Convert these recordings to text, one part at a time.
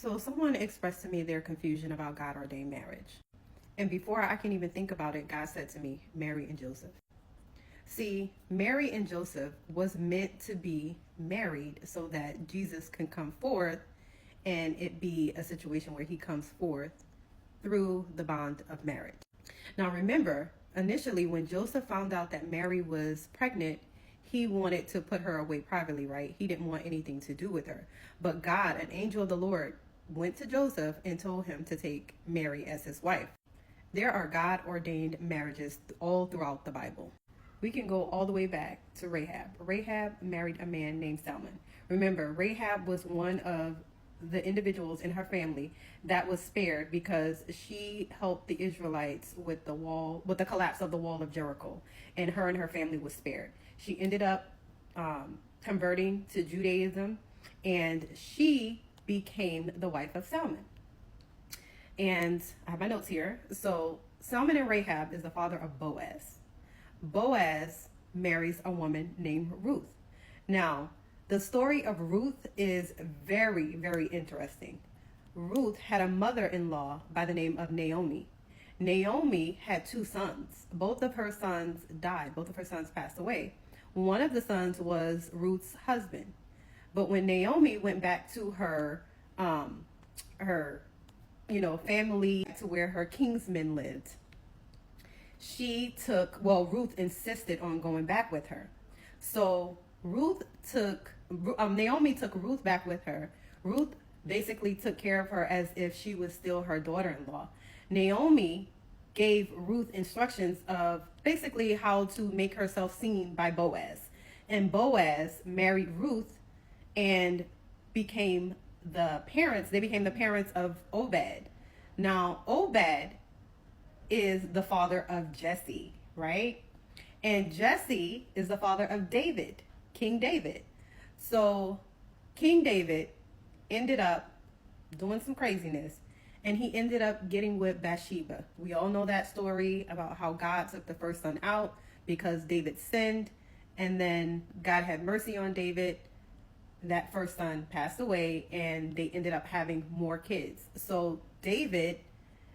So someone expressed to me their confusion about God ordained marriage. And before I can even think about it, God said to me, Mary and Joseph. See, Mary and Joseph was meant to be married so that Jesus can come forth and it be a situation where he comes forth through the bond of marriage. Now remember, initially when Joseph found out that Mary was pregnant, he wanted to put her away privately, right? He didn't want anything to do with her. But God, an angel of the Lord, went to Joseph and told him to take Mary as his wife. There are God ordained marriages all throughout the Bible. We can go all the way back to Rahab. Rahab married a man named Salmon. Remember, Rahab was one of the individuals in her family that was spared because she helped the Israelites with the collapse of the wall of Jericho, and her family was spared. She ended up converting to Judaism, and she became the wife of Salmon. And I have my notes here. So Salmon and Rahab is the father of Boaz. Boaz marries a woman named Ruth. Now, the story of Ruth is very, very interesting. Ruth had a mother-in-law by the name of Naomi. Naomi had two sons. Both of her sons died. Both of her sons passed away. One of the sons was Ruth's husband. But when Naomi went back to her family, to where her kinsmen lived, Ruth insisted on going back with her. So Naomi took Ruth back with her. Ruth basically took care of her as if she was still her daughter-in-law. Naomi gave Ruth instructions of basically how to make herself seen by Boaz. And Boaz married Ruth and became the parents of Obed. Now, Obed is the father of Jesse, right? And Jesse is the father of David, King David. So King David ended up doing some craziness, and he ended up getting with Bathsheba. We all know that story about how God took the first son out because David sinned, and then God had mercy on David. That first son passed away, and they ended up having more kids. So David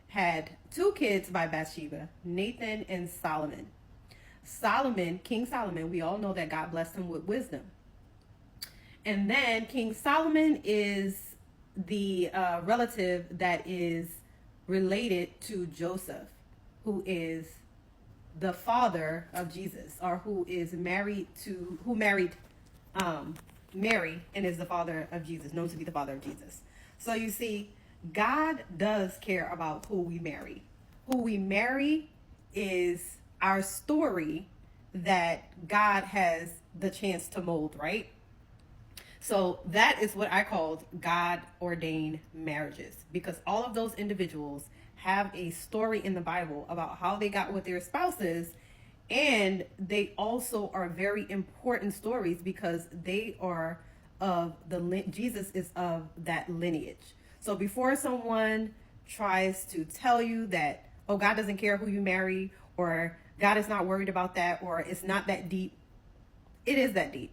had two kids by Bathsheba, Nathan and Solomon. King Solomon, we all know that God blessed him with wisdom. And then King Solomon is the relative that is related to Joseph, who is the father of Jesus, or who married Mary and is the father of Jesus, known to be the father of Jesus. So you see, God does care about who we marry. Who we marry is our story that God has the chance to mold, right? So that is what I called God ordained marriages, because all of those individuals have a story in the Bible about how they got with their spouses, and they also are very important stories because they are Jesus is of that lineage. So before someone tries to tell you that, oh, God doesn't care who you marry, or God is not worried about that, or it's not that deep, it is that deep.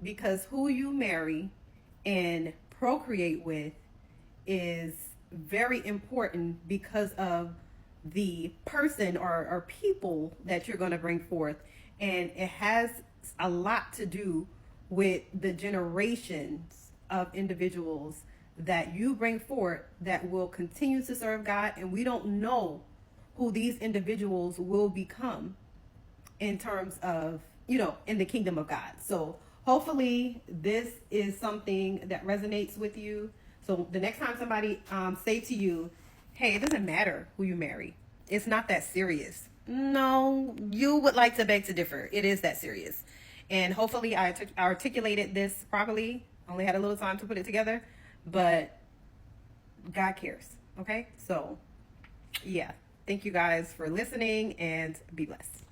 Because who you marry and procreate with is very important because of the person or people that you're going to bring forth. And it has a lot to do with the generations of individuals that you bring forth that will continue to serve God. And we don't know who these individuals will become in terms of, in the kingdom of God. So hopefully this is something that resonates with you. So the next time somebody say to you, hey, it doesn't matter who you marry, it's not that serious. No, you would like to beg to differ. It is that serious. And hopefully I articulated this properly. Only had a little time to put it together, but God cares. Okay. So yeah, thank you guys for listening, and be blessed.